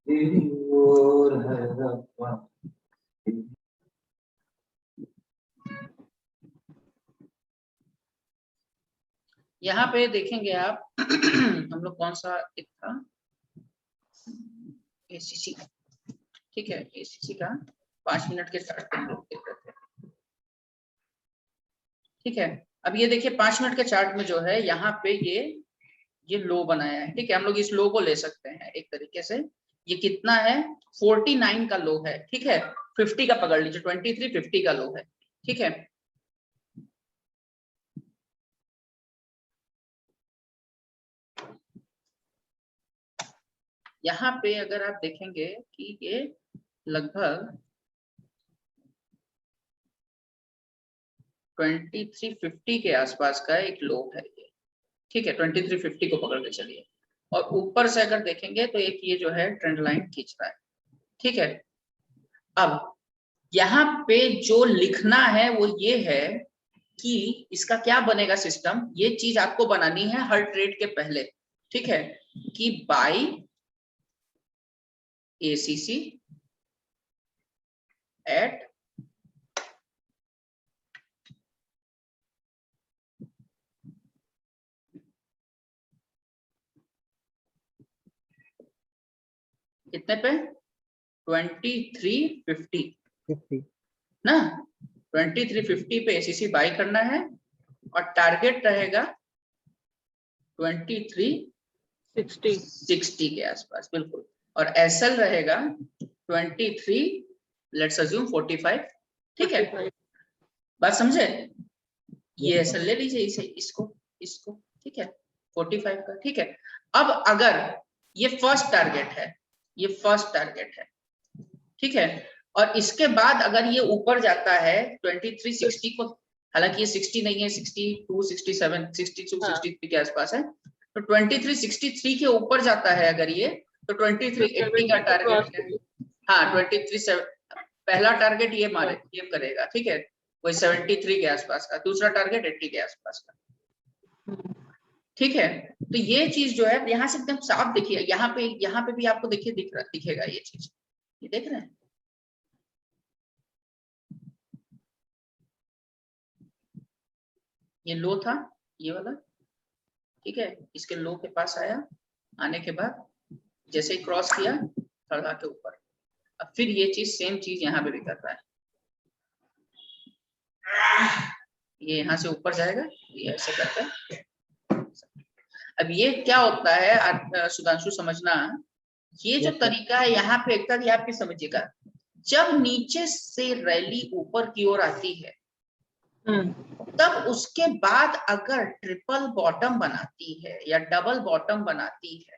तेरी ओर है रब्बा। यहाँ पे देखेंगे आप हम लोग कौन सा एक था, एसीसी, ठीक है, एसीसी का 5 मिनट के चार्ट पे हम लोग देख रहे थे, ठीक है। अब ये देखिए 5 मिनट के चार्ट में जो है यहाँ पे ये लो बनाया है, ठीक है। हम लोग इस लो को ले सकते हैं एक तरीके से, ये कितना है 49 का लो है, ठीक है। 50 का पकड़ लीजिए, 23 50 का लो है, ठीक है। यहाँ पे अगर आप देखेंगे कि ये लगभग 2350 के आसपास का एक लो है ये, ठीक है। 2350 को पकड़ के चलिए, और ऊपर से अगर देखेंगे तो एक ये जो है ट्रेंड लाइन खींच रहा है, ठीक है। अब यहाँ पे जो लिखना है वो ये है कि इसका क्या बनेगा सिस्टम, ये चीज आपको बनानी है हर ट्रेड के पहले, ठीक है, कि बाई एसीसी एट कितने पे 2350 ना, 2350 पे एसीसी बाई करना है, और टारगेट रहेगा 2360 के आसपास, बिल्कुल। और एसएल रहेगा 23 लेट्स अज्यूम 45, ठीक है। बात समझे, ये एसएल ले लीजिए, इसे इसको ठीक है 45 का, ठीक है। अब अगर ये फर्स्ट टारगेट है, ये फर्स्ट टारगेट है, ठीक है, और इसके बाद अगर ये ऊपर जाता है 2360 को, हालांकि ये 60 नहीं है, 62 67 62 63 के आसपास है, तो 2363 के ऊपर जाता है अगर ये, तो 2380 का टारगेट है। हाँ 23 पहला टारगेट ये मारे, ये करेगा, ठीक है, वही 73 के आसपास का, दूसरा टारगेट 80 के आसपास का, ठीक है। तो ये चीज जो है यहाँ से एकदम साफ देखिए, यहाँ पे भी आपको देखिए दिखेगा ये चीज, ये देख रहे हैं, ये लो था ये वाला, ठीक है। इसके लो के पास आया, आने के बाद जैसे ही क्रॉस किया खड़ा के ऊपर, अब फिर ये चीज सेम चीज यहाँ पे भी कर रहा है, ये यहाँ से ऊपर जाएगा, ये ऐसे करता है। अब ये क्या होता है सुधांशु समझना, ये जो तरीका है यहाँ पे एक तरह आप भी समझिएगा, जब नीचे से रैली ऊपर की ओर आती है तब उसके बाद अगर ट्रिपल बॉटम बनाती है या डबल बॉटम बनाती है,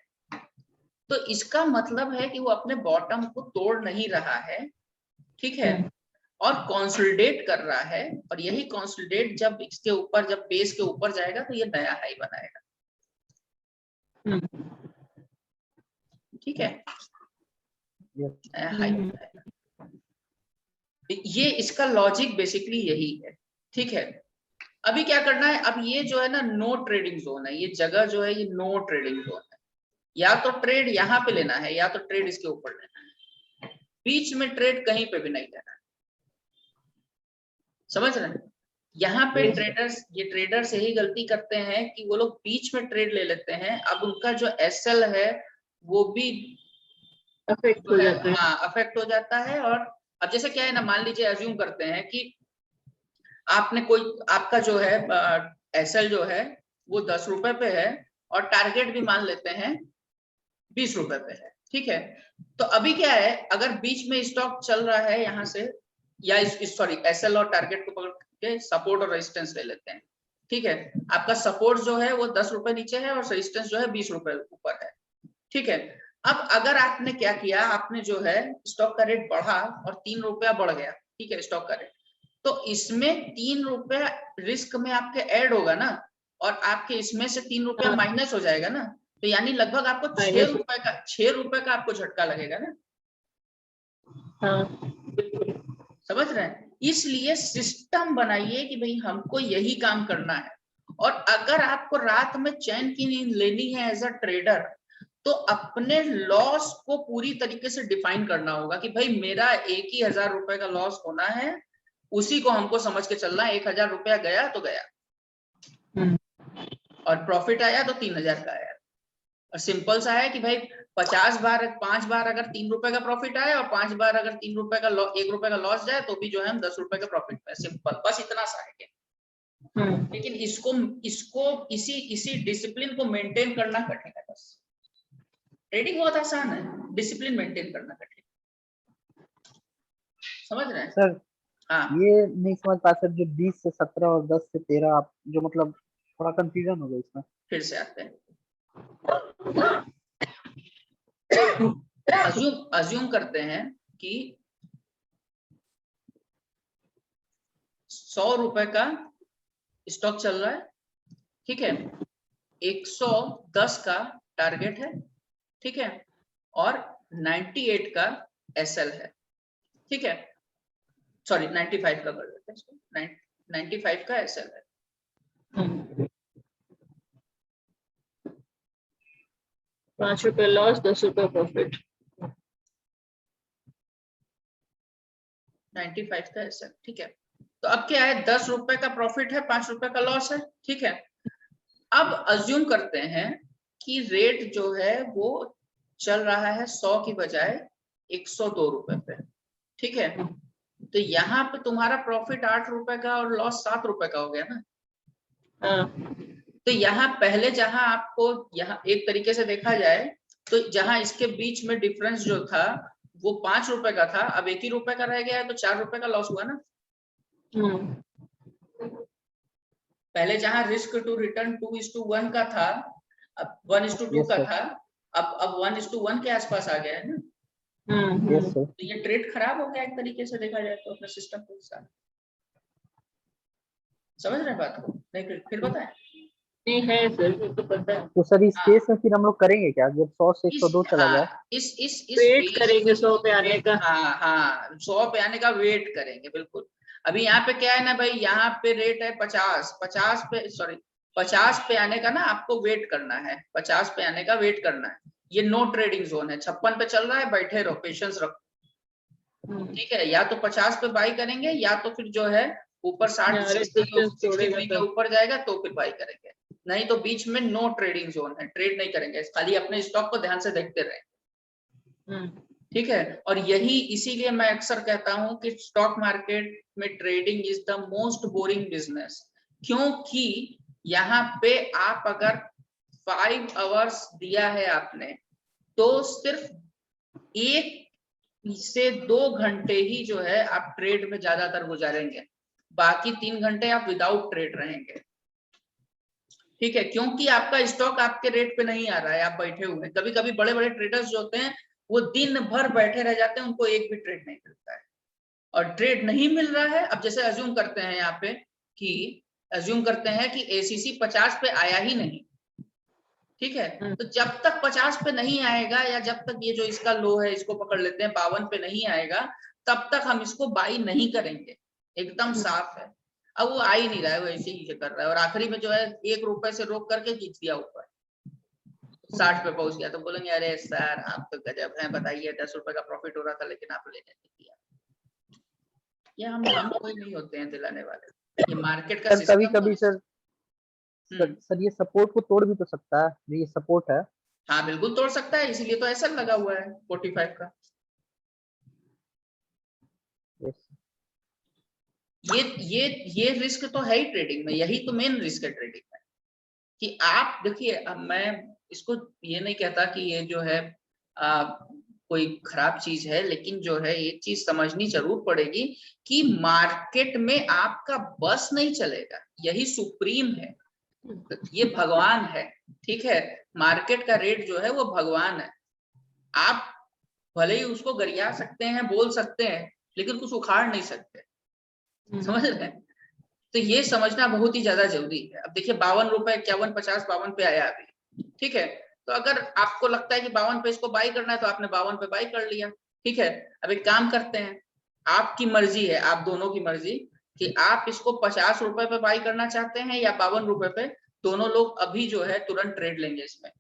तो इसका मतलब है कि वो अपने बॉटम को तोड़ नहीं रहा है, ठीक है, और कंसोलिडेट कर रहा है, और यही कंसोलिडेट जब इसके ऊपर, जब बेस के ऊपर जाएगा तो ये नया हाई बनाएगा, ठीक है, नया हाई बनाएगा। ये इसका लॉजिक बेसिकली यही है, ठीक है। अभी क्या करना है, अब ये जो है ना नो ट्रेडिंग जोन है, ये जगह जो है ये नो ट्रेडिंग जोन है, या तो ट्रेड यहाँ पे लेना है या तो ट्रेड इसके ऊपर लेना है, बीच में ट्रेड कहीं पे भी नहीं लेना है, समझ रहे हैं। यहाँ पे ट्रेडर्स यही गलती करते हैं कि वो लोग बीच में ट्रेड ले लेते हैं, अब उनका जो एसएल है वो भी अफेक्ट हो जाता है, हाँ अफेक्ट हो जाता है। और अब जैसे क्या है ना, मान लीजिए अज्यूम करते हैं कि आपने कोई, आपका जो है एसएल जो है वो 10 रुपए पे है, और टारगेट भी मान लेते हैं 20 रुपए पे है, ठीक है। तो अभी क्या है, अगर बीच में स्टॉक चल रहा है यहाँ से, या सॉरी एसएल और टारगेट को पकड़ के सपोर्ट और रेजिस्टेंस ले लेते हैं, ठीक है। आपका सपोर्ट जो है वो 10 रुपए नीचे है और रेजिस्टेंस जो है 20 रुपए ऊपर है, ठीक है। अब अगर आपने क्या किया, आपने जो है स्टॉक का रेट बढ़ा और 3 रुपया बढ़ गया, ठीक है, स्टॉक का रेट, तो इसमें 3 रुपया रिस्क में आपके ऐड होगा ना, और आपके इसमें से 3 रुपया माइनस हो जाएगा ना, तो यानी लगभग आपको 6 रुपए का आपको झटका लगेगा ना, समझ रहे हैं। इसलिए सिस्टम बनाइए कि भाई हमको यही काम करना है, और अगर आपको रात में चैन की नींद लेनी है एज अ ट्रेडर, तो अपने लॉस को पूरी तरीके से डिफाइन करना होगा कि भाई मेरा 1,000 रुपए का लॉस होना है, उसी को हमको समझ के चलना है। 1,000 रुपया गया तो गया, और प्रॉफिट आया तो 3,000 का आया। और सिंपल सा है कि भाई 5 बार अगर 3 रुपए का प्रॉफिट आए और 5 बार अगर 3 रुपए का 1 रुपए का लॉस जाए तो भी जो है हम 10 रुपए का प्रॉफिट पाए। सिंपल, बस इतना सा है। लेकिन इसको इसी डिसिप्लिन को मेंटेन करना कठिन है। बस ट्रेडिंग बहुत आसान है, डिसिप्लिन मेंटेन करना कठिन। समझ रहे हैं सर? हाँ, ये नहीं समझ पा सर, जो 20 से 17 और 10 से 13 आप जो मतलब थोड़ा कंफ्यूजन हो गया इसमें। फिर से आते हैं। अज्यूम करते हैं कि 100 रुपए का स्टॉक चल रहा है, ठीक है, 110 का टारगेट है, ठीक है, और 98 का एसएल है, ठीक है, सॉरी 95 का कर देते हैं इसको, 95 का एसएल है। 5 रुपए लॉस, 10 रुपए प्रॉफिट। 95 का एसएल, ठीक है। तो अब क्या है, 10 रुपए का प्रॉफिट है, 5 रुपए का लॉस है, ठीक है। अब अज्यूम करते हैं कि रेट जो है वो चल रहा है 100 की बजाय 102 रुपए पे, ठीक है। तो यहाँ पे तुम्हारा प्रॉफिट 8 रुपए का और लॉस 7 रुपए का हो गया ना। तो यहाँ पहले जहां आपको यहाँ एक तरीके से देखा जाए तो जहां इसके बीच में डिफरेंस जो था वो 5 रुपए का था, अब 1 ही रुपए का रह गया है, तो 4 रुपए का लॉस हुआ ना। पहले जहां रिस्क टू रिटर्न 2:1 का था, अब 1:2 का था, अब 1:1 के आसपास आ गया है ना। तो ये ट्रेड खराब हो गया एक तरीके से देखा जाए तो अपने सिस्टम के साथ। समझ रहे बात को? नहीं फिर बताएं। नहीं है सर, तो पता है। तो सर इस केस में फिर हम लोग करेंगे क्या, जब 100 से 102 चला जाए? इस वेट करेंगे 100 पे आने का। हाँ 100 पे आने का वेट करेंगे, बिल्कुल। अभी यहाँ पे क्या है ना भाई, यहाँ पे रेट है 50 पे, सॉरी 50 पे आने का ना आपको वेट करना है, 50 पे आने का वेट करना है। ये नो ट्रेडिंग जोन है, 56 पे चल रहा है, बैठे रहो, पेशेंस रखो, ठीक है। या तो 50 पे बाई करेंगे, या तो फिर जो है ऊपर 60-63 के ऊपर जाएगा तो फिर बाई करेंगे, नहीं तो बीच में नो ट्रेडिंग जोन है, ट्रेड नहीं करेंगे, खाली अपने स्टॉक को ध्यान से देखते रहेंगे, ठीक है। और यही इसीलिए मैं अक्सर कहता हूं कि स्टॉक मार्केट में trading is the most boring business, क्योंकि यहाँ पे आप अगर 5 आवर्स दिया है आपने, तो सिर्फ 1 से 2 घंटे ही जो है आप ट्रेड में ज्यादातर गुजारेंगे, बाकी 3 घंटे आप विदाउट ट्रेड रहेंगे, ठीक है। क्योंकि आपका स्टॉक आपके रेट पे नहीं आ रहा है, आप बैठे हुए हैं। कभी कभी बड़े बड़े ट्रेडर्स जो होते हैं वो दिन भर बैठे रह जाते हैं, उनको एक भी ट्रेड नहीं मिलता है। और ट्रेड नहीं मिल रहा है, अब जैसे अज्यूम करते हैं यहाँ पे कि अज्यूम करते हैं कि एसीसी 50 पे आया ही नहीं, ठीक है। तो जब तक 50 पे नहीं आएगा, या जब तक ये जो इसका लो है इसको पकड़ लेते हैं 52 पे नहीं आएगा, तब तक हम इसको बाई नहीं करेंगे, एकदम साफ है। अब वो आ ही नहीं रहा है, वो ऐसे ही कर रहा है, और आखिरी में जो है 1 रुपए से रोक करके खींच दिया ऊपर, 60 पे पहुंच गया। तो बोलेंगे अरे सर आप तो गजब हैं, बताइए 10 रुपए का प्रॉफिट हो रहा था लेकिन आप लेने नहीं दिया। ये हम कोई नहीं होते हैं दिलाने वाले, ये मार्केट का सिस्टम। कभी सर ये सपोर्ट को तोड़ भी तो सकता है, ये सपोर्ट है। हाँ बिल्कुल तोड़ सकता है, इसीलिए तो ऐसा लगा हुआ है 45 का। ये रिस्क तो है ही ट्रेडिंग में, यही तो मेन रिस्क है ट्रेडिंग में, कि आप देखिए, मैं इसको ये नहीं कहता कि ये जो है कोई खराब चीज है, लेकिन जो है एक चीज समझनी जरूर पड़ेगी कि मार्केट में आपका बस नहीं चलेगा, यही सुप्रीम है, ये भगवान है, ठीक है। मार्केट का रेट जो है वो भगवान है, आप भले ही उसको गरिया सकते हैं, बोल सकते हैं, लेकिन कुछ उखाड़ नहीं सकते, समझ रहे हैं। तो ये समझना बहुत ही ज्यादा जरूरी है। अब देखिए 52 रुपए, 51, 50, 52 पे आया अभी, ठीक है। तो अगर आपको लगता है कि 52 पे इसको बाई करना है, तो आपने 52 पे बाई कर लिया, ठीक है। अब एक काम करते हैं, आपकी मर्जी है, आप दोनों की मर्जी, कि आप इसको 50 रुपए पे बाई करना चाहते हैं या 52 रुपए पे, दोनों लोग अभी जो है तुरंत ट्रेड लेंगे इसमें।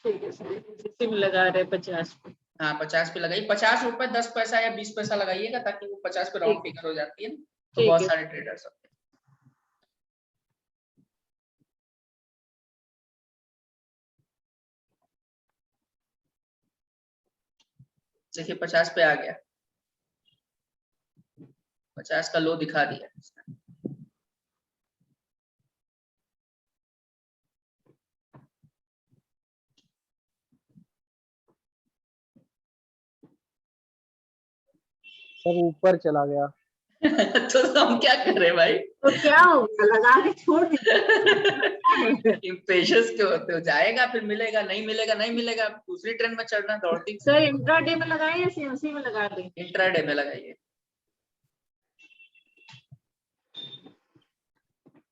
ठीक है सर, इसी में लगा रहे 50 पे। हाँ 50 पे लगाइए, 50 रुपए 10 पैसा या 20 पैसा लगाइएगा, ताकि वो 50 पे राउंड फिगर हो जाती है, तो बहुत सारे ट्रेडर्स होते हैं। देखिए 50 पे आ गया, 50 का लो दिखा दिया। सर ऊपर चला गया। तो हम क्या कर रहे भाई? तो क्या होगा, लगा के छोड़ दीजिए। इम्पेशंस क्यों होते हो? जाएगा फिर मिलेगा, नहीं मिलेगा नहीं मिलेगा, दूसरी ट्रेन में चढ़ना दौड़ती। सर इंट्राडे में लगाए या सीएनसी में लगा दें? इंट्राडे में लगाइए।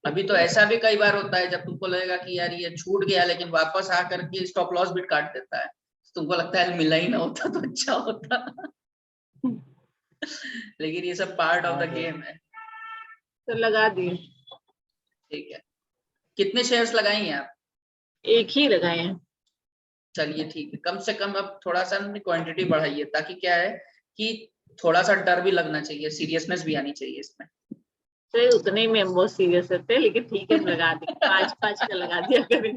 अभी तो ऐसा भी कई बार होता है जब तुमको लगेगा कि यार ये छूट गया, लेकिन वापस आकर के स्टॉप लॉस भी काट देता है, तुमको लगता है मिला ही ना होता तो अच्छा होता। लेकिन ये सब पार्ट ऑफ द गेम है। तो लगा दिए। ठीक है, कितने शेयर्स लगाई हैं आप? एक ही लगाए हैं। चलिए ठीक है, कम से कम अब थोड़ा सा क्वांटिटी बढ़ाइए, ताकि क्या है कि थोड़ा सा डर भी लगना चाहिए, सीरियसनेस भी आनी चाहिए इसमें। सर उतने ही में हम बहुत सीरियस थे, लेकिन ठीक है लगा दिए, 5 का लगा दिया करें।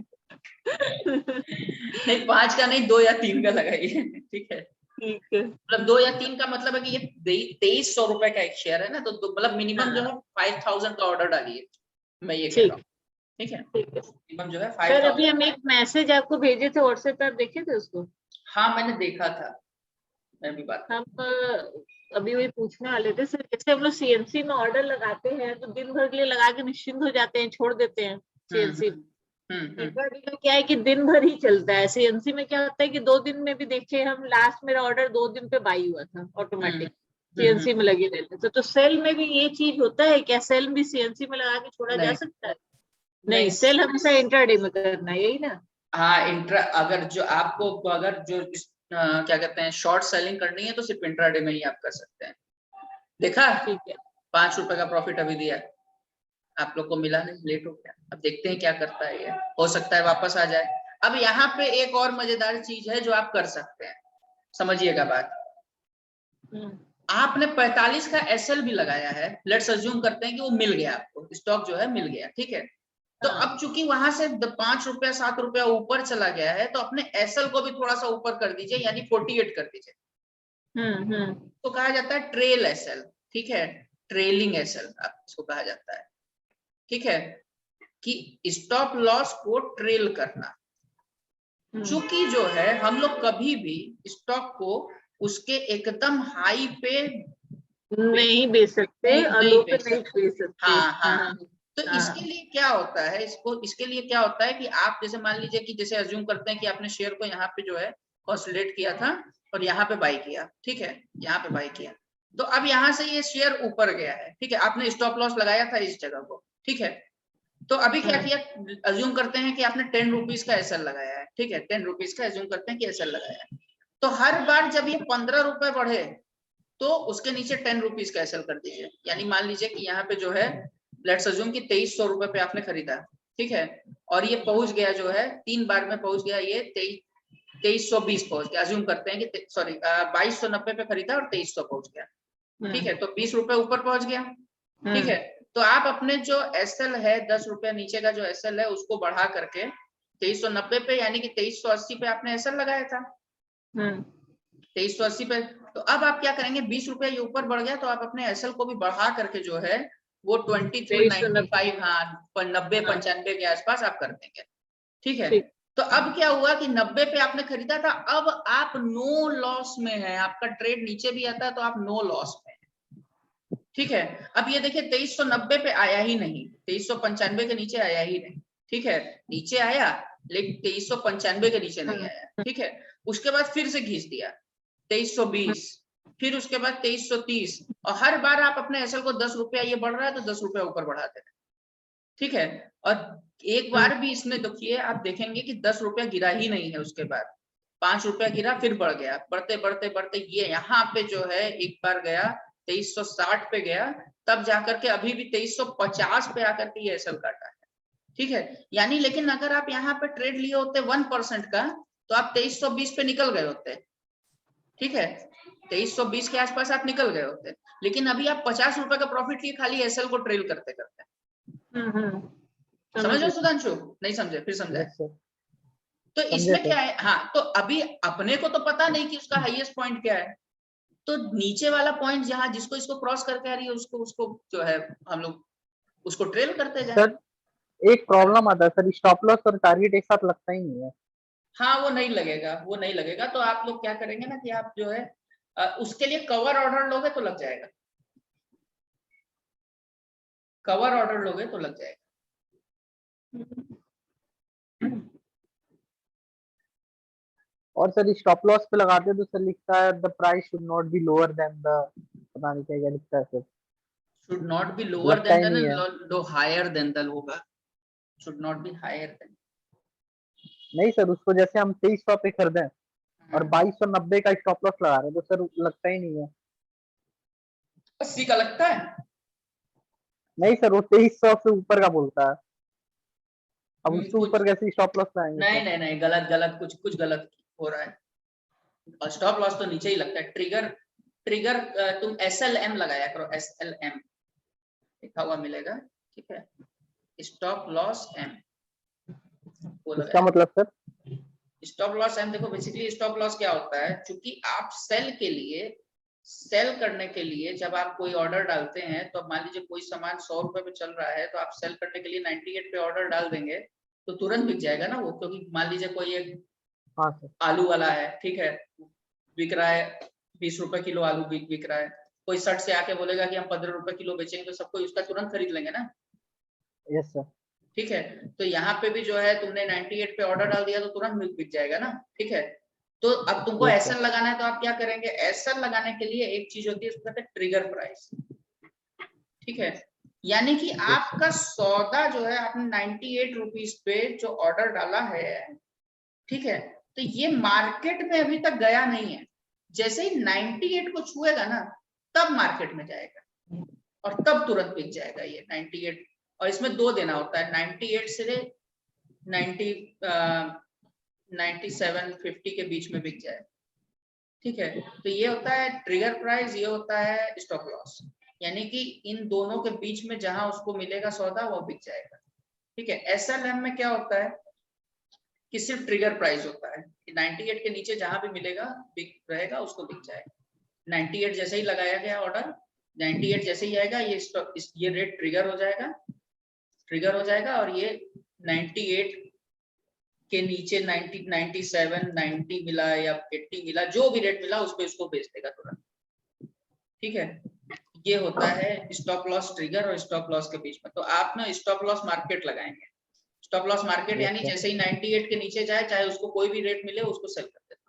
नहीं 5 का नहीं, 2 या 3 का लगाइए। ठीक है, ठीक है। मतलब 2 या 3 का मतलब है कि ये 2300 रुपए का एक शेयर है ना, तो मतलब मिनिमम जो है 5000 का ऑर्डर डालिए, मैं ये कह रहा हूँ। ठीक है, मिनिमम जो है 5000। सर अभी हम एक मैसेज आपको भेजे थे व्हाट्सएप पर, आप देखे थे उसको? हाँ मैंने देखा था, मैं भी बात हम अभी वही पूछने वाले थे सर, जैसे हम लोग सीएनसी में ऑर्डर लगाते हैं तो दिन भर के लिए लगा के निश्चिंत हो जाते हैं, छोड़ देते हैं सीएनसी। इंट्राडे में क्या है कि दिन भर ही चलता है, सीएनसी में क्या होता है कि 2 दिन में भी देखे हम, लास्ट मेरा ऑर्डर 2 दिन पे बाई हुआ था ऑटोमेटिक, सीएनसी में लगे रहते तो सेल में भी ये चीज होता है क्या? सेल भी सीएनसी में लगा के छोड़ा जा सकता है? नहीं, सेल हमेशा इंट्राडे में करना है, यही ना? हाँ इंट्रा, अगर जो आपको अगर जो क्या कहते हैं शॉर्ट सेलिंग करनी है तो सिर्फ इंट्राडे में ही आप कर सकते हैं। देखा, ठीक है। 5 रुपए का प्रॉफिट अभी दिया, आप लोग को मिला नहीं, लेट हो गया। अब देखते हैं क्या करता है ये, हो सकता है वापस आ जाए। अब यहाँ पे एक और मजेदार चीज है जो आप कर सकते हैं, समझिएगा बात। आपने 45 का एसएल भी लगाया है, लेट्स अज्यूम करते हैं कि वो मिल गया, आपको स्टॉक जो है मिल गया, ठीक है। तो अब चूंकि वहां से 5 रुपया 7 रुपया ऊपर चला गया है, तो अपने एसएल को भी थोड़ा सा ऊपर कर दीजिए, यानी 48 कर दीजिए। तो कहा जाता है ट्रेल एसएल, ठीक है, ट्रेलिंग एसएल इसको कहा जाता है, ठीक है, कि स्टॉप लॉस को ट्रेल करना। चूंकि जो है हम लोग कभी भी स्टॉक को उसके एकदम हाई पे नहीं बेच सकते और लो पे नहीं बेच सकते। हाँ। तो इसके लिए क्या होता है, इसके लिए क्या होता है कि आप जैसे मान लीजिए कि जैसे अज्यूम करते हैं कि आपने शेयर को यहाँ पे जो है कंसोलिडेट किया था और यहाँ पे बाई किया, ठीक है, यहाँ पे बाई किया, तो अब यहाँ से ये शेयर ऊपर गया है, ठीक है, आपने स्टॉप लॉस लगाया था इस जगह को, ठीक है। तो अभी क्या किया, अज्यूम करते हैं कि आपने 10 रुपीज का एसएल लगाया है, ठीक है, 10 रुपीज का अज्यूम करते हैं कि एसएल लगाया है। तो हर बार जब ये 15 रुपए बढ़े तो उसके नीचे 10 रुपीज का एसएल कर दीजिए। यानी मान लीजिए कि यहाँ पे जो है लेट्स अज्यूम कि 2300 रुपए पे आपने खरीदा, ठीक है, और ये पहुंच गया जो है 3 बार में पहुंच गया, ये 2320 पहुंच गया। अज्यूम करते हैं कि सॉरी 2290 पे खरीदा और 2300 पहुंच गया, ठीक है, तो 20 रुपए ऊपर पहुंच गया, ठीक है। तो आप अपने जो एसएल है 10 रुपया नीचे का जो एसएल है उसको बढ़ा करके 2390 पे यानी कि 2380 पे आपने एसएल लगाया था, 2380 पे। तो अब आप क्या करेंगे, 20 रुपया ये ऊपर बढ़ गया तो आप अपने एसएल को भी बढ़ा करके जो है वो 2395, हाँ 90-95 के आसपास आप कर देंगे, ठीक है। तो अब क्या हुआ कि 90 पे आपने खरीदा था, अब आप नो लॉस में है, आपका ट्रेड नीचे भी आता है तो आप नो लॉस में, ठीक है। अब ये देखिए 2390 पे आया ही नहीं, 2395 के नीचे आया ही नहीं, ठीक है, नीचे आया लेकिन 2395 के नीचे नहीं आया, ठीक है। उसके बाद फिर से खींच दिया 2320, फिर उसके बाद 2330, और हर बार आप अपने एसएल को 10 रुपया ये बढ़ रहा है तो 10 रुपया ऊपर बढ़ाते हैं, ठीक है। और एक बार भी इसमें देखिए आप देखेंगे कि 10 रुपया गिरा ही नहीं है, उसके बाद 5 रुपया गिरा फिर बढ़ गया, बढ़ते बढ़ते बढ़ते ये यहाँ पे जो है एक बार गया 2360 पे गया, तब जाकर के अभी भी 2350 पे आकर के ये एसएल काटा है, ठीक है। यानी लेकिन अगर आप यहाँ पे ट्रेड लिए होते 1% का, तो आप 2320 पे निकल गए होते, ठीक है, 2320 के आसपास आप निकल गए होते, लेकिन अभी आप 50 रुपए का प्रॉफिट लिए खाली एसएल को ट्रेल करते करते। समझ लो सुधांशु? नहीं समझे? फिर समझाए। Yes, sir. तो समझे इसमें सर। क्या है, हाँ, तो अभी अपने को तो पता नहीं कि उसका हाईएस्ट पॉइंट क्या है, तो नीचे वाला पॉइंट जहां जिसको इसको क्रॉस करके आ रही है उसको उसको जो है हम लोग उसको ट्रेल करते जाए। सर एक प्रॉब्लम आता है सर, स्टॉप लॉस और टारगेट एक साथ लगता ही नहीं है। हाँ, वो नहीं लगेगा, वो नहीं लगेगा। तो आप लोग क्या करेंगे ना कि आप जो है उसके लिए कवर ऑर्डर लोगे तो लग जाएगा, कवर ऑर्डर लोगे तो लग जाएगा। और सर स्टॉप लॉस पे लगाते हैं तो सर लिखता है the price should not be lower than the, पता नहीं क्या क्या लिखता है sir. Should not be lower लगता देन ही नहीं द, है। लो हायर देन द होगा, should not be higher than. नहीं सर, उसको जैसे हम 2300 पे खरीदे और 2290 का स्टॉप लॉस लगा रहे हैं तो सर लगता ही नहीं है। 80 का लगता है। नहीं सर, वो 2300 से ऊपर का बोलता है। अब उससे कुछ ऊपर कैसे स्टॉप लॉस लगाएंगे नहीं सर? नहीं नहीं, गलत गलत, कुछ गलत हो रहा है। स्टॉप लॉस तो नीचे ही लगता है। ट्रिगर ट्रिगर तुम SLM लगाया करो, SLM लिखा हुआ मिलेगा, ठीक है, स्टॉप लॉस एम वो इसका लगाया। मतलब सर? स्टॉप लॉस एम देखो, बेसिकली स्टॉप लॉस क्या होता है, क्योंकि आप सेल करने के लिए जब आप कोई ऑर्डर डालते हैं, तो मान लीजिए कोई सामान 100 रुपए पे चल रहा है, तो आप सेल करने के लिए 98 पे ऑर्डर डाल देंगे तो तुरंत बिक जाएगा ना वो, क्योंकि मान लीजिए कोई एक हाँ सर। आलू वाला है, ठीक है, बिक रहा है 20 रुपए किलो आलू बिक रहा है, कोई 60 से आके बोलेगा कि हम 15 रुपए किलो बेचेंगे, तो सबको उसका तुरंत खरीद लेंगे ना, यस सर। ठीक है। तो यहाँ पे भी जो है तुमने 98 पे ऑर्डर डाल दिया तो तुरंत बिक जाएगा ना, ठीक है। तो अब तुमको यस एसएल सर। लगाना है, तो आप क्या करेंगे, एसएल लगाने के लिए एक चीज होती है, उसको कहते हैं ट्रिगर प्राइस, ठीक है। यानी कि आपका सौदा जो है आपने 98 रुपीज पे जो ऑर्डर डाला है, ठीक है, तो ये मार्केट में अभी तक गया नहीं है, जैसे ही 98 को छुएगा ना तब मार्केट में जाएगा और तब तुरंत बिक जाएगा ये 98। और इसमें 2 देना होता है, 98 से 90 9750 के बीच में बिक जाए, ठीक है। तो ये होता है ट्रिगर प्राइस, ये होता है स्टॉप लॉस, यानी कि इन दोनों के बीच में जहां उसको मिलेगा सौदा वो बिक जाएगा, ठीक है। SLM में क्या होता है कि सिर्फ ट्रिगर प्राइस होता है कि 98 के नीचे जहां भी मिलेगा बिक रहेगा, उसको बिक जाएगा। 98 जैसे ही लगाया गया ऑर्डर, 98 जैसे ही आएगा ये रेट ट्रिगर हो जाएगा और ये 98 के नीचे 90 97 90 मिला या 80 मिला, जो भी रेट मिला उस पे उसको बेच देगा तुरंत, ठीक है। ये होता है स्टॉप लॉस ट्रिगर और स्टॉप लॉस के बीच में। तो आप ना स्टॉप लॉस मार्केट लगाएंगे, स्टॉप लॉस मार्केट यानी जैसे ही 98 के नीचे जाए, चाहे उसको कोई भी रेट मिले, उसको सेल कर देना।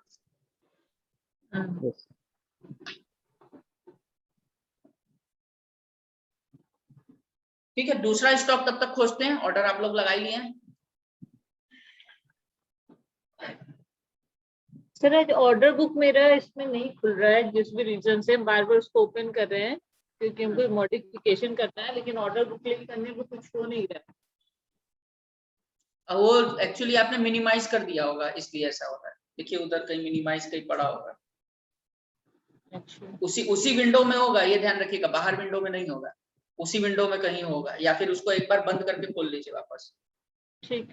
यस। ठीक है, दूसरा स्टॉक तब तक खोजते हैं, ऑर्डर आप लोग लगा ही लिए हैं। सर आज ऑर्डर बुक मेरा इसमें नहीं खुल रहा है, जिस भी रीजन से हम बार बार उसको ओपन कर रहे हैं, क्योंकि हमको मॉडिफिकेशन करना है, लेकिन ऑर्डर बुक क्लिक करने पर कुछ हो नहीं रहा है। वो एक्चुअली आपने मिनिमाइज कर दिया होगा, इसलिए ऐसा हो रहा है। देखिए उधर कहीं मिनिमाइज कहीं पड़ा होगा, अच्छा, उसी विंडो में होगा, ये ध्यान रखिएगा, बाहर विंडो में नहीं होगा, उसी विंडो में कहीं होगा, या फिर उसको एक बार बंद करके खोल लीजिए वापस। ठीक।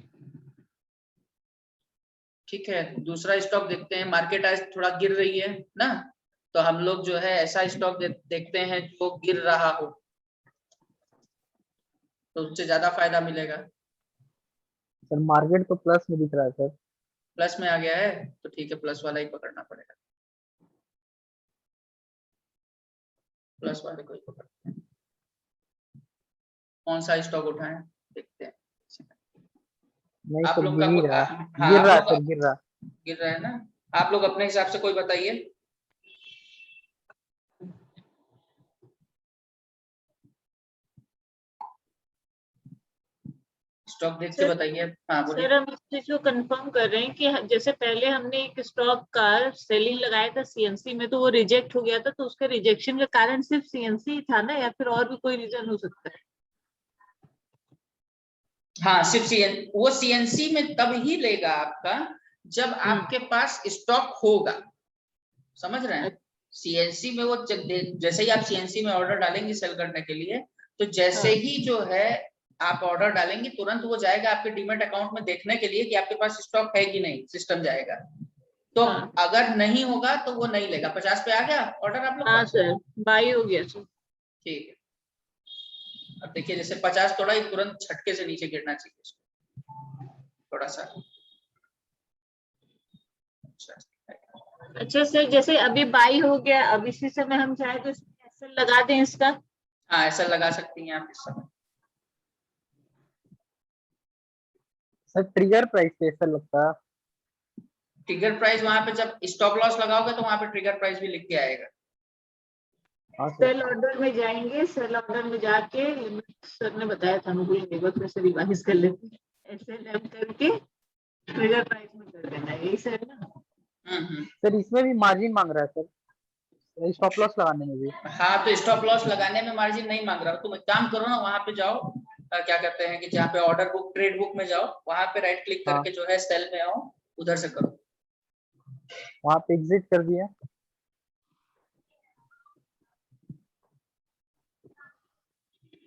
ठीक है, दूसरा स्टॉक देखते हैं। मार्केट आज थोड़ा गिर रही है ना, तो हम लोग जो है ऐसा स्टॉक देखते हैं जो गिर रहा हो, तो उससे ज्यादा फायदा मिलेगा। सर मार्केट तो प्लस में दिख रहा है सर। प्लस में आ गया है तो ठीक है, प्लस वाला ही पकड़ना पड़ेगा, प्लस वाले को ही पकड़ते हैं। कौन सा स्टॉक उठाएं देखते हैं। नहीं आप सर, लोग गिर का ही रहा हाँ, है, गिर आप रहा है लोग सर, गिर रहा है। गिर रहा है ना, आप लोग अपने हिसाब से कोई बताइए। स्टॉक देख के सर, बताइए। हाँ बोलिए। सर हम इस चीज को कंफर्म कर रहे हैं कि जैसे पहले हमने एक स्टॉक का सेलिंग लगाया था सीएनसी में, तो वो रिजेक्ट हो गया था, तो उसके रिजेक्शन का कारण सिर्फ सीएनसी था ना, या फिर और भी कोई रीजन हो सकता है? हाँ सिर्फ वो सीएनसी में तब ही लेगा आपका जब आपके पास स्टॉक होगा, समझ रहे हैं? सीएनसी में वो जैसे ही आप सीएनसी में ऑर्डर डालेंगे सेल करने के लिए, तो जैसे ही जो है आप ऑर्डर डालेंगे तुरंत वो जाएगा आपके डीमेट अकाउंट में देखने के लिए कि आपके पास स्टॉक है कि नहीं, सिस्टम जाएगा। तो अगर नहीं होगा तो वो नहीं लेगा। 50 पे आ गया ऑर्डर आप लोग? हाँ सर, बाई हो गया सर। ठीक है, अब देखिए जैसे 50 थोड़ा ही तुरंत झटके से नीचे गिरना चाहिए इसको, थोड़ा सा। अच्छा सर, जैसे अभी बाई हो गया, अब इसी समय हम चाहे तो इसमें एसएल लगा दें इसका? हाँ ऐसा लगा सकती हैं आप इस समय। सर ट्रिगर प्राइस कैसा लगता है? ट्रिगर प्राइस वहां पे जब स्टॉप लॉस लगाओगे तो वहां पे ट्रिगर प्राइस भी लिख के आएगा। हाँ सर। सेल ऑर्डर में जाएंगे, सेल ऑर्डर में जाके लिमिट सर ने बताया था, मुझे एक बार फिर से रिवाइज कर लेते हैं। एसएलएम करके ट्रिगर प्राइस में कर देना है, यही सर ना? सर इसमें भी मार्जिन मांग रहा है सर, स्टॉप लॉस लगाने में भी? हाँ तो स्टॉप लॉस लगाने में मार्जिन नहीं मांग रहा। तुम एक काम करो ना, वहां पे जाओ, क्या कहते हैं कि जहाँ पे ऑर्डर बुक ट्रेड बुक में जाओ, वहां पे राइट क्लिक करके जो है सेल में आओ, उधर से करो। वहां पे एग्जिट कर दिया।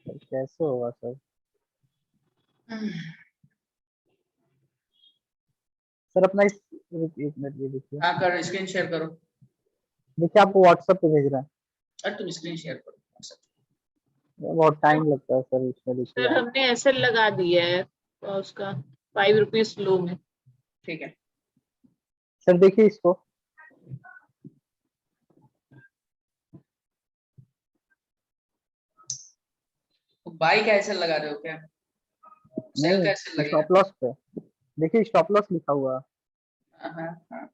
कैसे होगा सर? सर अपना एक मिनट ये देखिए। हाँ कर, स्क्रीन शेयर करो। देखिए आपको व्हाट्सएप पे भेज रहा है। अरे तुम स्क्रीन शेयर करो। बहुत टाइम लगता है सर इसमें, देखिए सर हमने एसएल लगा दिया है और उसका 5 रुपीज लो में। ठीक है सर देखिए इसको। तो बाई कैसे लगा रहे हो क्या? सेल कैसे नहीं, लगेगा? स्टॉप लॉस पे देखिए, स्टॉप लॉस लिखा हुआ है। हाँ।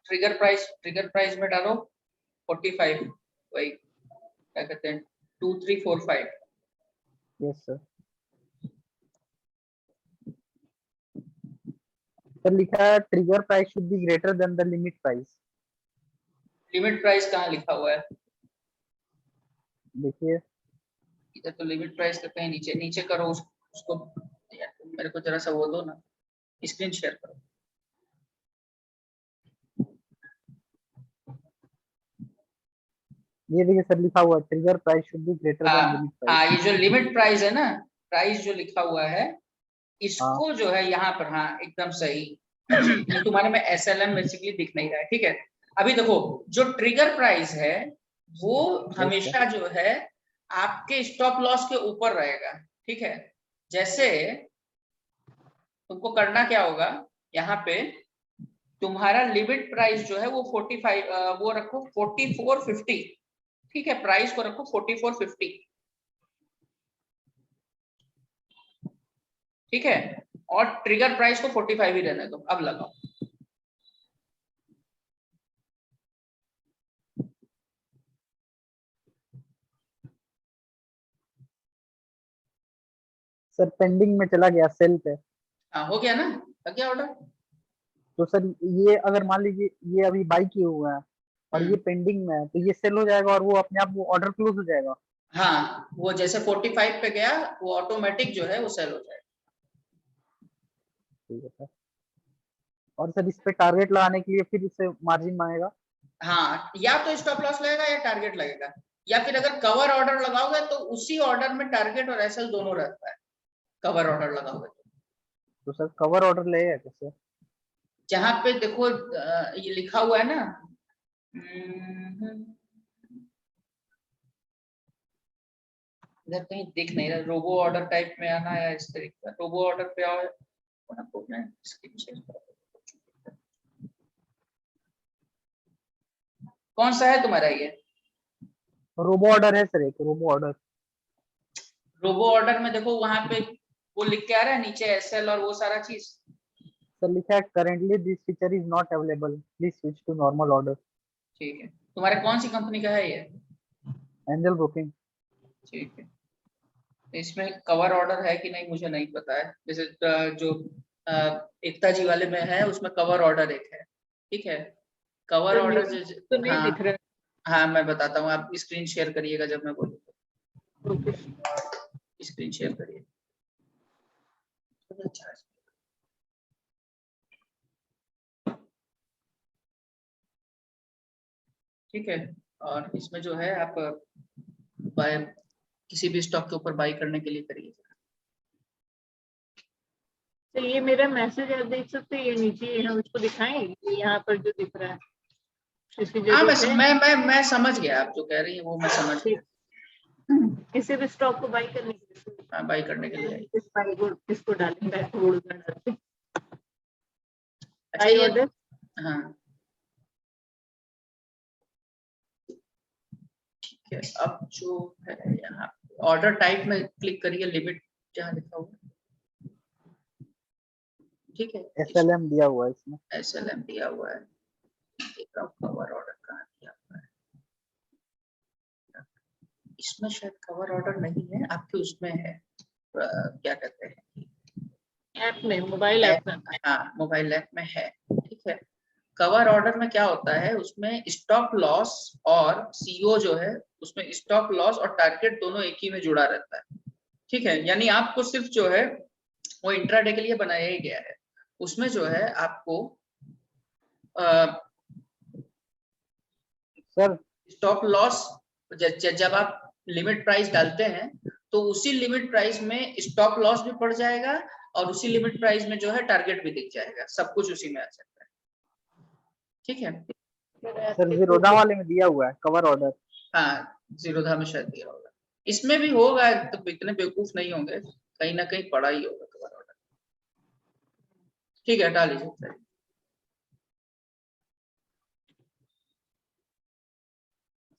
ट्रिगर प्राइस में डालो 45, वही क्या कहते हैं 2345। Yes sir. सर लिखा है trigger price should be greater than the limit price. Limit price कहाँ लिखा हुआ है? देखिए इधर तो लिमिट प्राइस का कहीं नीचे नीचे करो उसको। यार तुम मेरे को जरा सा वो दो ना, स्क्रीन शेयर करो। ये देखिए सर लिखा हुआ है trigger price should be greater than limit price. ये जो लिमिट प्राइस है ना, प्राइस जो लिखा हुआ है इसको हाँ जो है यहाँ पर, हाँ एकदम सही। ये तुम्हारे में एसएलएम बेसिकली दिख नहीं रहा है, ठीक है। अभी देखो जो ट्रिगर प्राइस है वो हमेशा जो है आपके स्टॉप लॉस के ऊपर रहेगा, ठीक है। जैसे तुमको करना क्या होगा, यहाँ पे तुम्हारा लिमिट प्राइस जो है वो 45, वो रखो 4450, ठीक है। प्राइस को रखो 4450, ठीक है। और ट्रिगर प्राइस को 45 ही रहने दो। अब लगाओ। सर पेंडिंग में चला गया सेल पे। हाँ हो गया ना, लग गया ऑर्डर। तो सर ये अगर मान लीजिए ये अभी बाई किए हुए हैं और ये पेंडिंग में है, तो ये सेल हो जाएगा और वो अपने आप वो ऑर्डर क्लोज हो जाएगा। हाँ वो जैसे 45 पे गया वो ऑटोमेटिक जो है वो सेल हो जाएगा। ठीक है सर। और सर इस पे टारगेट लगाने के लिए फिर इससे मार्जिन मांगेगा? हाँ या तो स्टॉप लॉस लगेगा या टारगेट लगेगा, या फिर अगर कवर ऑर्डर लगाओगे तो उसी ऑर्डर में टारगेट और एसएल दोनों रहता है, कवर ऑर्डर लगाओगे तो सर कवर ऑर्डर लगेगा कैसे? जहां पे देखो ये लिखा हुआ है ना, इधर कहीं दिख नहीं रहा। रोबो ऑर्डर टाइप में आना या इस तरीके का रोबो ऑर्डर पे आओ। कौन सा है तुम्हारा ये? रोबो ऑर्डर है सर, एक रोबो ऑर्डर। रोबो ऑर्डर में देखो वहां पे वो लिख के आ रहा है नीचे एसएल और वो सारा चीज। सर लिखा है currently this feature is not available, please switch to normal order. ठीक है, तुम्हारे कौन सी कंपनी का है ये? एंजल ब्रोकिंग। ठीक है, इसमें कवर ऑर्डर है कि नहीं मुझे नहीं पता है। जैसे जो एकता जी वाले में है उसमें कवर ऑर्डर एक है, ठीक है। कवर तो ऑर्डर तो नहीं हाँ दिख रहा। हाँ मैं बताता हूँ, आप स्क्रीन शेयर करिएगा जब मैं बोलूँ। ओके। स्क्रीन शेयर करिए। अच्छा ठीक है, और इसमें जो है आप बाय किसी भी स्टॉक के ऊपर बाई करने के लिए करिए। तो ये मेरा मैसेज आप देख सकते हैं, ये नीचे हम इसको दिखाएं, ये यहाँ पर जो दिख रहा है इसकी हाँ जरूरत है। मैं समझ गया आप जो कह रही है वो मैं समझ गया। किसी भी स्टॉक को बाई करने के लिए हाँ बाई करने के लिए इस बाई को इसको डालेंगे, होल्ड कर डालते। अच्छा ये ऑर्डर हाँ ठीक है। अब जो है यहाँ ऑर्डर टाइप में क्लिक करिए, लिमिट जहाँ लिखा हुआ है, ठीक है। SLM दिया हुआ है इसमें। SLM दिया हुआ है, कवर ऑर्डर कहाँ दिया हुआ है, इसमें शायद कवर ऑर्डर नहीं है, आपके उसमें है क्या कहते हैं ऐप में, मोबाइल ऐप में। हाँ मोबाइल ऐप में है, ठीक है। कवर ऑर्डर में क्या होता है, उसमें स्टॉप लॉस और CO जो है उसमें स्टॉप लॉस और टारगेट दोनों एक ही में जुड़ा रहता है, ठीक है। यानी आपको सिर्फ जो है वो इंट्राडे के लिए बनाया ही गया है। उसमें जो है आपको सर स्टॉप लॉस जब आप लिमिट प्राइस डालते हैं तो उसी लिमिट प्राइस में स्टॉप लॉस भी पड़ जाएगा और उसी लिमिट प्राइस में जो है टारगेट भी दिख जाएगा, सब कुछ उसी में आ सकता है, ठीक है। सर जीरोधा वाले में दिया हुआ है कवर ऑर्डर। हाँ जीरोधा में शायद दिया होगा, इसमें भी होगा, तो इतने बेवकूफ नहीं होंगे, कहीं ना कहीं पड़ा ही होगा कवर ऑर्डर, ठीक है हटा लीजिए।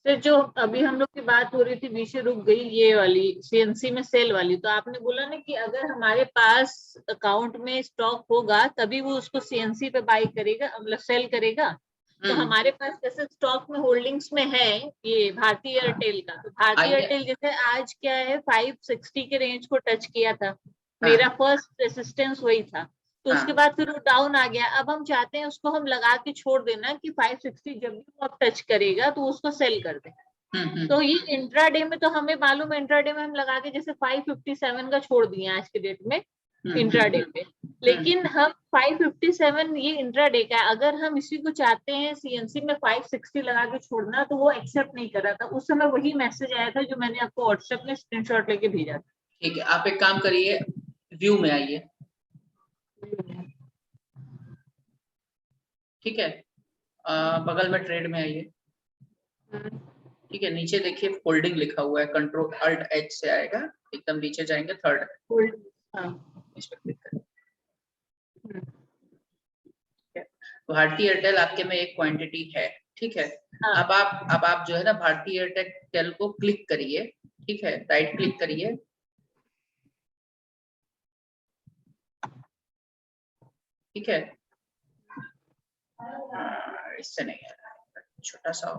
तो जो अभी हम लोग की बात हो रही थी बीच में रुक गई, ये वाली CNC में सेल वाली, तो आपने बोला ना कि अगर हमारे पास अकाउंट में स्टॉक होगा तभी वो उसको CNC पे बाई करेगा, मतलब सेल करेगा। तो हमारे पास जैसे स्टॉक में होल्डिंग्स में है ये भारतीय एयरटेल का, तो भारतीय एयरटेल जैसे आज क्या है 560 के रेंज को टच किया था, मेरा फर्स्ट रेसिस्टेंस वही था, तो उसके बाद फिर वो डाउन आ गया। अब हम चाहते हैं उसको हम लगा के छोड़ देना कि 560 जब भी वो अब टच करेगा तो उसको सेल कर दें। तो ये इंट्राडे में तो हमें मालूम है, इंट्राडे में हम लगा के जैसे 557 का छोड़ दिए आज के डेट में इंट्राडे पे, लेकिन हम 557 ये इंट्राडे का, अगर हम इसी को चाहते हैं CNC में 560 लगा के छोड़ना तो वो एक्सेप्ट नहीं कर रहा था। उस समय वही मैसेज आया था जो मैंने आपको व्हाट्सएप में स्क्रीनशॉट लेके भेजा था। ठीक है, आप एक काम करिए, व्यू में आइए, ठीक है। बगल में ट्रेड में आइए, ठीक है। नीचे देखिए फोल्डिंग लिखा हुआ है, कंट्रोल अल्ट H से आएगा, एकदम नीचे जाएंगे थर्ड, इस पर क्लिक करें। भारतीय एयरटेल आपके में एक क्वांटिटी है, ठीक है। अब आप जो है ना भारतीय एयरटेल को क्लिक करिए, ठीक है, राइट क्लिक करिए, ठीक है। इससे नहीं आ रहा, छोटा सा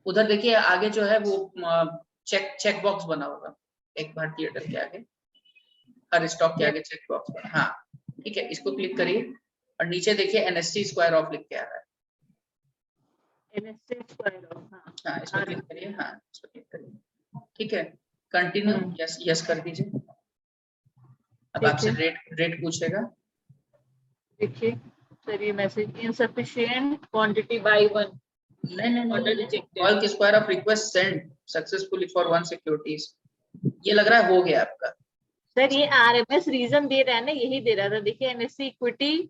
उधर देखिए आगे जो है वो चेक बॉक्स बना होगा, एक भारतीय एयरटेल के आगे, हर स्टॉक के आगे चेक बॉक्स बना, हाँ ठीक है, इसको क्लिक करिए और नीचे देखिए NSE स्क्वायर ऑफ लिख के आ रहा है, NSE स्क्वायर ऑफ, हाँ इस पर क्लिक करिए, हाँ इस पर क्लिक करिए, ठीक है। कंटिन्यू, यस यस कर दीजिए। अब आपसे रेट पूछेगा, देखिए सर ये message insufficient quantity bye one, नहीं bulk square off request send successfully for one securities, ये लग रहा है हो गया आपका। सर ये RMS रीजन दे रहा है ना, यही दे रहा था, देखिए NSE इक्विटी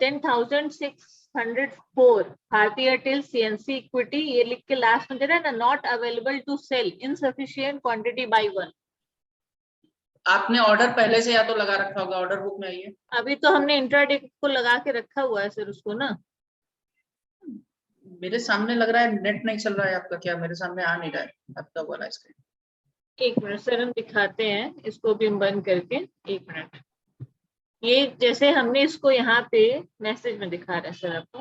10,604, भारतीय एयरटेल CNC इक्विटी, ये लिख के लास्ट में दे रहा है ना, not available to sell, insufficient quantity bye one. आपने ऑर्डर पहले से या तो लगा रखा होगा, ऑर्डर बुक में आइए। अभी तो हमने इंट्राडे को लगा के रखा हुआ है सर उसको ना, मेरे सामने लग रहा है नेट नहीं चल रहा है आपका, क्या मेरे सामने आ नहीं रहा है आपका वाला स्क्रीन। एक मिनट सर हम दिखाते हैं, इसको भी हम बंद करके, एक मिनट। ये जैसे हमने इसको यहाँ पे मैसेज में दिखा रहा है सर आपको,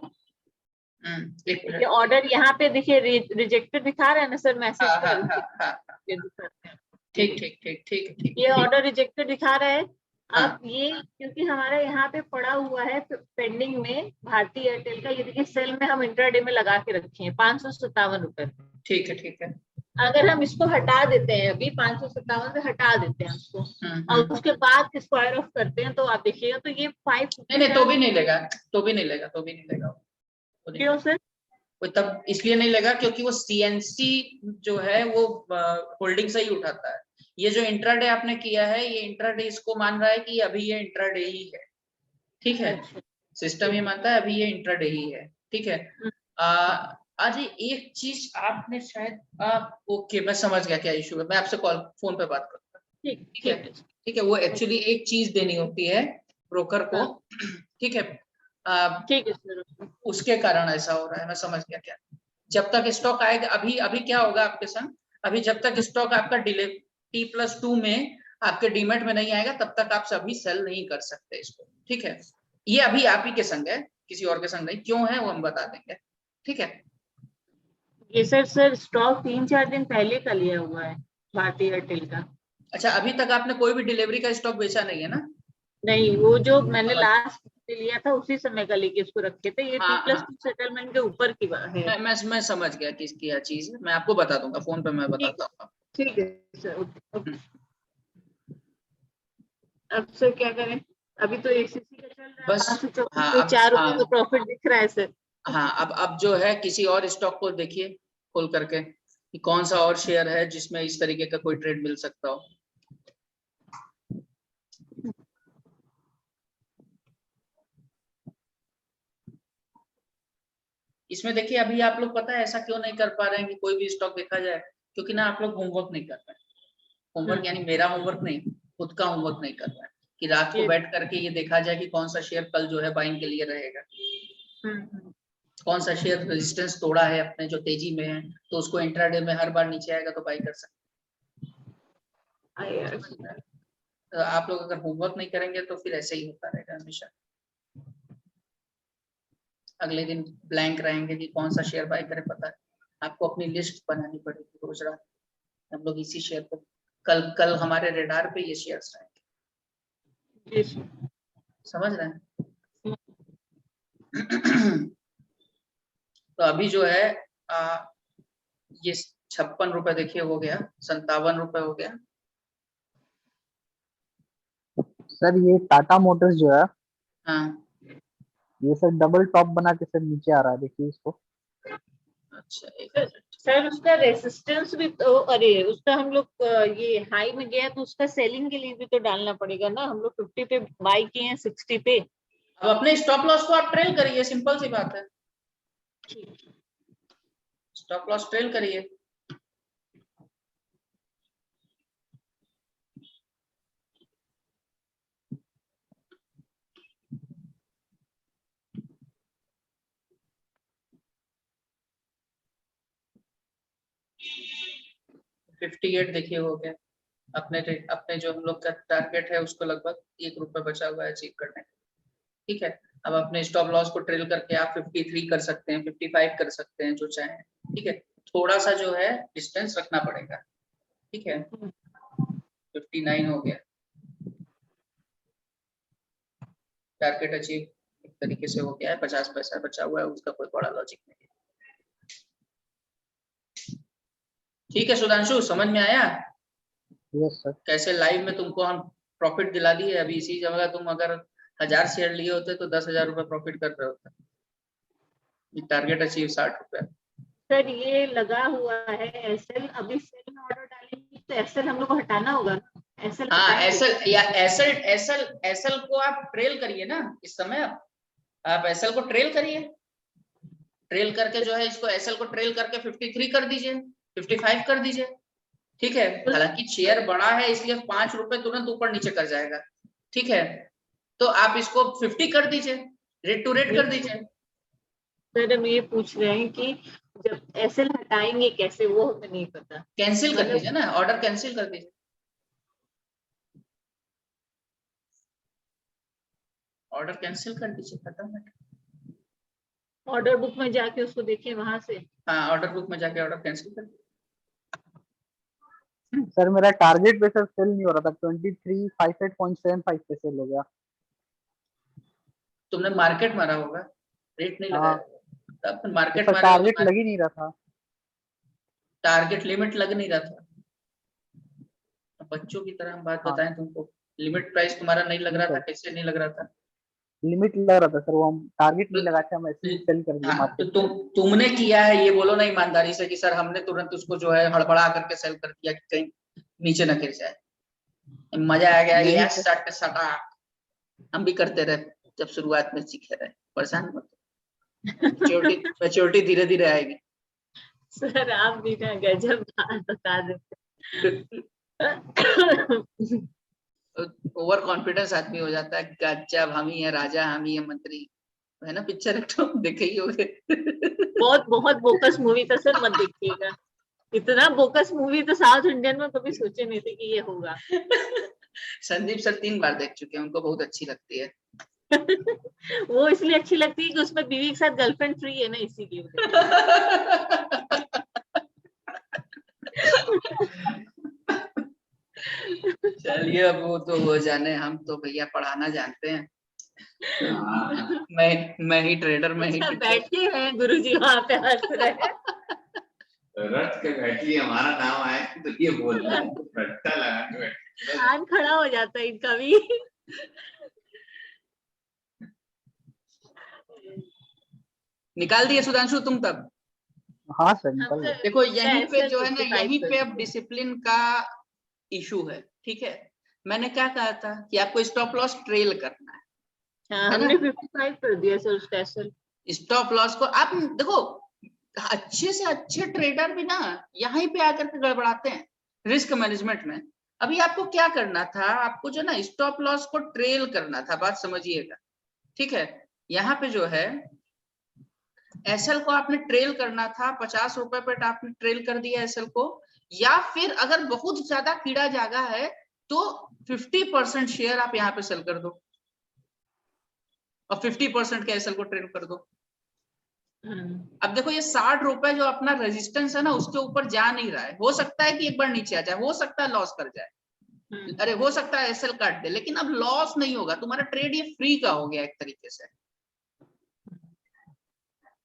एक मिनट। ये ऑर्डर यहाँ पे देखिए रिजेक्टेड दिखा रहा है ना सर मैसेज हाँ, पर। हाँ, हाँ, हाँ, ठीक ठीक ठीक ठीक ठीक। ये ऑर्डर रिजेक्टेड दिखा रहा है। हाँ। अब ये क्योंकि हमारा यहाँ पे पड़ा हुआ है पेंडिंग में भारतीय एयरटेल का, ये देखिए सेल में हम इंट्राडे में लगा के रखे हैं 557 रुपए। ठीक है ठीक है। अगर हम इसको हटा देते हैं अभी 557 से हटा देते हैं उसको, और हम्म। उसके बाद स्क्वायर ऑफ करते हैं तो आप देखिएगा तो ये 5। नहीं तो भी नहीं लेगा, तो भी नहीं लेगा, तो भी नहीं लेगा। क्यों सर? वो तब इसलिए नहीं लेगा क्योंकि वो सीएनसी जो है वो होल्डिंग से ही उठाता है। ये जो इंट्राडे आपने किया है, ये इंट्राडे इसको मान रहा है कि अभी ये इंट्राडे ही है, ठीक है। सिस्टम ये मानता है अभी ये इंट्राडे ही है, ठीक है। अरे एक चीज आपने शायद ओके मैं समझ गया क्या इशू है, मैं आपसे कॉल फोन पे बात करता हूँ, ठीक है ठीक है। वो एक्चुअली एक चीज देनी होती है ब्रोकर को, ठीक है। ठीक है सर। उसके कारण ऐसा हो रहा है, मैं समझ गया क्या। जब तक स्टॉक आएगा, अभी क्या होगा आपके संग, अभी जब तक स्टॉक आपका डिले T+2 में आपके डीमेट में नहीं आएगा तब तक आप सभी सेल नहीं कर सकते इसको, ठीक है। ये अभी आप ही के संग है, किसी और के संग नहीं, क्यों है वो हम बता देंगे, ठीक है। ये सर स्टॉक 3-4 दिन पहले का लिया हुआ है भारतीय एयरटेल का। अच्छा, अभी तक आपने कोई भी डिलीवरी का स्टॉक बेचा नहीं है ना? नहीं, वो जो मैंने लास्ट लिया था उसी समय का लेके इसको रखे थे। ये हाँ, T+2 सेटलमेंट के ऊपर की बात है। मैं समझ गया किसकी है चीज, मैं आपको बता दूंगा फोन पे, मैं बताता हूँ। ठीक है सर, ओके। अब सर क्या करें? अभी तो ACC का चल रहा है बस 554 हाँ, पे अब 4 रुपए हाँ का प्रॉफिट दिख रहा है सर। हाँ, अब जो है किसी और स्टॉक को देखिए खोल करके कि कौन सा और शेयर है जिसमें इस तरीके का कोई ट्रेड मिल सकता हो। इसमें देखिए अभी आप लोग पता है ऐसा क्यों नहीं कर पा रहे हैं कि कोई भी स्टॉक देखा जाए, क्योंकि ना आप लोग होमवर्क नहीं कर रहे हैं। होमवर्क यानी मेरा होमवर्क नहीं, खुद का होमवर्क नहीं कर रहे हैं कि रात को बैठ करके ये देखा जाए कि कौन सा शेयर कल जो है बाइंग के लिए रहेगा, कौन सा शेयर रेजिस्टेंस तोड़ा है अपने जो तेजी में है तो उसको इंट्राडे में हर बार नीचे आएगा तो बाई कर सकते हैं। तो आप लोग अगर होमवर्क नहीं करेंगे तो फिर ऐसे ही होता रहेगा हमेशा। अगले दिन ब्लैंक रहेंगे कि कौन सा शेयर बाय करें, पता है आपको अपनी लिस्ट बनानी पड़ेगी रोज रात। हम लोग इसी शेयर को कल हमारे रेडार पे ये शेयर्स रहेंगे, समझ रहे हैं। तो अभी जो है ये 56 रुपए देखिए हो गया, 57 रुपए हो गया। सर ये टाटा मोटर्स जो है, हाँ ये सर डबल टॉप बना के सर नीचे आ रहा है, देखिए इसको। अच्छा, सर उसका रेसिस्टेंस भी तो, अरे उसका हम लोग ये हाई में गया तो उसका सेलिंग के लिए भी तो डालना पड़ेगा ना। हम लोग 50 पे बाई किए हैं 60 पे। अब अपने स्टॉप लॉस को आप ट्रेल करिए, सिंपल सी बात है, स्टॉप लॉस ट्रेल करिए। $58 देखिए हो गया। अपने जो हम लोग का टारगेट है उसको लगभग ₹1 बचा हुआ है अचीव करने, ठीक है। अब अपने स्टॉप लॉस को ट्रेल करके आप 53 कर सकते हैं, 55 कर सकते हैं, जो चाहें, ठीक है। थोड़ा सा जो है डिस्टेंस रखना पड़ेगा, ठीक है। 59 हो गया, टारगेट अचीव एक तरीके से हो गया है। 50 पैसा बचा हुआ है, उसका कोई बड़ा लॉजिक नहीं है, ठीक है। सुधांशु समझ में आया? Yes sir. कैसे लाइव में तुमको हम प्रॉफिट दिला दिए। अभी इसी जगह तुम अगर 1000 शेयर लिए होते तो 10,000 रुपए प्रॉफिट कर रहे होते। टारगेट अचीव 60 रुपए। सर ये लगा हुआ है एसएल, अभी सेल में ऑर्डर डालेंगे तो एसएल हम लोग को हटाना होगा ना। एसएल हाँ, एसएल को आप ट्रेल करिए ना इस समय। आप एसएल को ट्रेल करिए, ट्रेल करके जो है इसको एसएल को ट्रेल करके 53 कर दीजिए, 55 कर दीजिए, ठीक है। हालांकि शेयर बड़ा है इसलिए 5 रुपए तुरंत ऊपर नीचे कर जाएगा, ठीक है। तो आप इसको 50 कर दीजिए, रेट टू रेट कर दीजिए। सर हम ये पूछ रहे हैं कि जब एसएल हटाएंगे कैसे, वो हमें नहीं पता। कैंसिल कर दीजिए ना, ऑर्डर कैंसिल कर दीजिए, ऑर्डर कैंसिल कर दीजिए, खत्म है। ऑर्डर बुक में जाके उसको देखें वहां से। हाँ, ऑर्डर बुक में जाके ऑर्डर कैंसिल कर। सर मेरा टारगेट पे सर सेल नहीं हो रहा था, 2358.75 पे सेल हो गया। तुमने मार्केट मारा होगा, रेट नहीं लगाया। तब तो मार्केट सर मारे हो टारगेट तो लग ही नहीं रहा था। टारगेट लिमिट लग नहीं रहा था। बच्चों की तरह हम बात हाँ। बताएं तुमको, लिमिट प्राइस तुम्हारा नहीं लग रहा था, कैसे नहीं लग रहा था? लिमिट लग रहा था सर, वो हम टारगेट तो, नहीं लगाते, हम ऐसे ही सेल कर दिए हाँ, तो मार्केट। तुमने किया है ये बोलो ना ईमानदारी से कि सर हमने तुरंत उसको जो है हड़बड़ा करके सेल कर दिया कि कहीं नीचे न गिर जाए। मजा आ गया, नहीं यस सट सटा। हम भी करते रहे जब शुरुआत में सीखे रहे, परेशान मत। मैच्योरिटी धीरे धीरे आएगी। सर आप भी ना गजब बात बता देते। ओवर कॉन्फिडेंस आदमी हो जाता है, गजब हम ही है राजा, हम ही है मंत्री, है ना पिक्चर एक तो देखे ही होगे। बहुत बहुत बोकस मूवी था सर, मत देखिएगा। इतना बोकस मूवी तो साउथ इंडियन में कभी सोचे नहीं थे कि ये होगा। संदीप सर 3 बार देख चुके हैं, उनको बहुत अच्छी लगती है। वो इसलिए अच्छी लगती है कि उसमें बीवी के साथ गर्लफ्रेंड फ्री है ना, इसीलिए। चलिए अब वो तो हो जाने, हम तो भैया पढ़ाना जानते हैं। मैं ही ट्रेडर, मैं ही अच्छा, टीचर। बैठे हैं गुरुजी वहां पे हंस रहे हैं। रट के बैठी, हमारा नाम आए तो ये बोल रहा है, रट्टा लगा के बैठी। कान खड़ा हो जाता है इनका भी। निकाल दिए सुधांशु तुम तब? हाँ सर निकल गया। देखो यहीं पे जो है ना, 55 यहीं पे अब कर डिसिप्लिन का इशू है, ठीक है। मैंने क्या कहा था कि आपको स्टॉप लॉस ट्रेल करना है। हाँ, है ना? हमने 55 कर दिया सर उसका एसएल। स्टॉप लॉस को आप देखो, अच्छे से अच्छे ट्रेडर भी ना यहीं पे आकर के गड़बड़ाते हैं रिस्क मैनेजमेंट में। अभी आपको क्या करना था, आपको जो ना स्टॉप लॉस को ट्रेल करना था, बात समझिएगा, ठीक है। यहाँ पे जो है एसएल को आपने ट्रेल करना था, 50 रुपए पे आपने ट्रेल कर दिया एसएल को। या फिर अगर बहुत ज्यादा कीड़ा जागा है तो 50% शेयर आप यहाँ पे सेल कर दो और 50% के एसएल को ट्रेल कर दो। अब देखो ये 60 रुपए जो अपना रेजिस्टेंस है ना, उसके ऊपर जा नहीं रहा है। हो सकता है कि एक बार नीचे आ जाए, हो सकता है लॉस कर जाए, अरे हो सकता है एसएल काट दे, लेकिन अब लॉस नहीं होगा, तुम्हारा ट्रेड ये फ्री का हो गया एक तरीके से।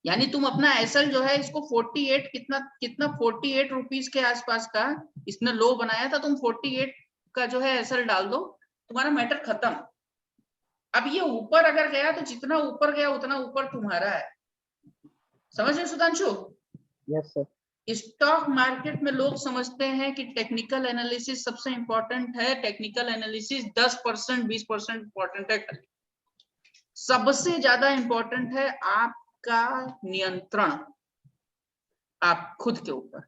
यानी तुम अपना एसएल जो है इसको 48 कितना 48 रुपीज के आसपास का इसने लो बनाया था, तुम 48 का जो है एसएल डाल दो, तुम्हारा मैटर खत्म। अब ये ऊपर अगर गया तो जितना ऊपर गया उतना ऊपर तुम्हारा है। समझ रहे Sudhanshu? Yes sir. Stock market में लोग समझते हैं कि टेक्निकल एनालिसिस सबसे इंपॉर्टेंट है। टेक्निकल एनालिसिस 10% 20% इंपॉर्टेंट है। सबसे ज्यादा इंपॉर्टेंट है आपका नियंत्रण आप खुद के ऊपर,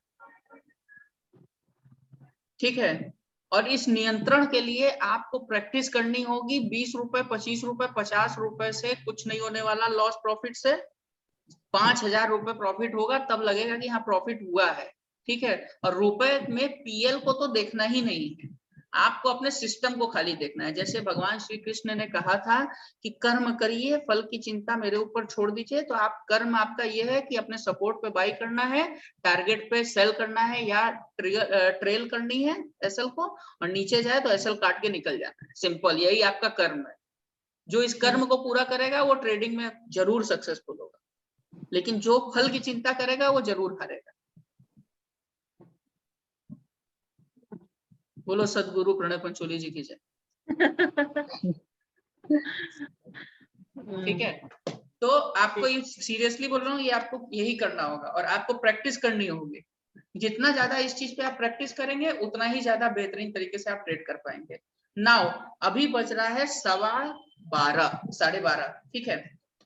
ठीक है। और इस नियंत्रण के लिए आपको प्रैक्टिस करनी होगी। 20 रुपए 25 रुपए 50 रुपए से कुछ नहीं होने वाला लॉस प्रॉफिट से। 5,000 रुपए प्रॉफिट होगा तब लगेगा कि हाँ प्रॉफिट हुआ है, ठीक है। और रुपए में पीएल को तो देखना ही नहीं है, आपको अपने सिस्टम को खाली देखना है। जैसे भगवान श्री कृष्ण ने कहा था कि कर्म करिए, फल की चिंता मेरे ऊपर छोड़ दीजिए। तो आप कर्म आपका ये है कि अपने सपोर्ट पे बाई करना है, टारगेट पे सेल करना है या ट्रेल करनी है एसएल को, और नीचे जाए तो एसएल काट के निकल जाना है। सिंपल, यही आपका कर्म है। जो इस कर्म को पूरा करेगा वो ट्रेडिंग में जरूर सक्सेसफुल होगा, लेकिन जो फल की चिंता करेगा वो जरूर हारेगा। बोलो सदगुरु प्रणय पंचोली जी की जय। ठीक है, तो आपको ये सीरियसली बोल रहा हूँ, ये आपको यही करना होगा और आपको प्रैक्टिस करनी होगी। जितना ज्यादा इस चीज पे आप प्रैक्टिस करेंगे उतना ही ज्यादा बेहतरीन तरीके से आप ट्रेड कर पाएंगे। नाउ अभी बज रहा है 12:15 12:30, ठीक है,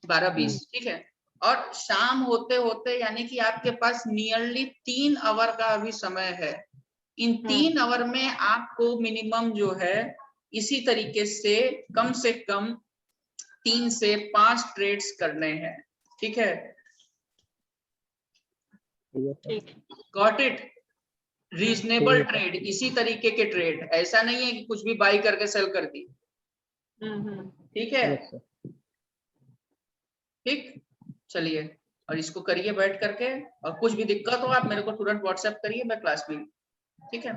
12:20, ठीक है। और शाम होते होते यानी कि आपके पास नियरली 3 आवर का अभी समय है। इन 3 आवर में आपको मिनिमम जो है इसी तरीके से कम 3 से 5 ट्रेड्स करने हैं, ठीक है। Got it? रीजनेबल ट्रेड, इसी तरीके के ट्रेड, ऐसा नहीं है कि कुछ भी बाई करके सेल कर दी, ठीक है। ठीक, चलिए, और इसको करिए बैठ करके, और कुछ भी दिक्कत हो आप मेरे को तुरंत व्हाट्सएप करिए, मैं क्लास में। ठीक है।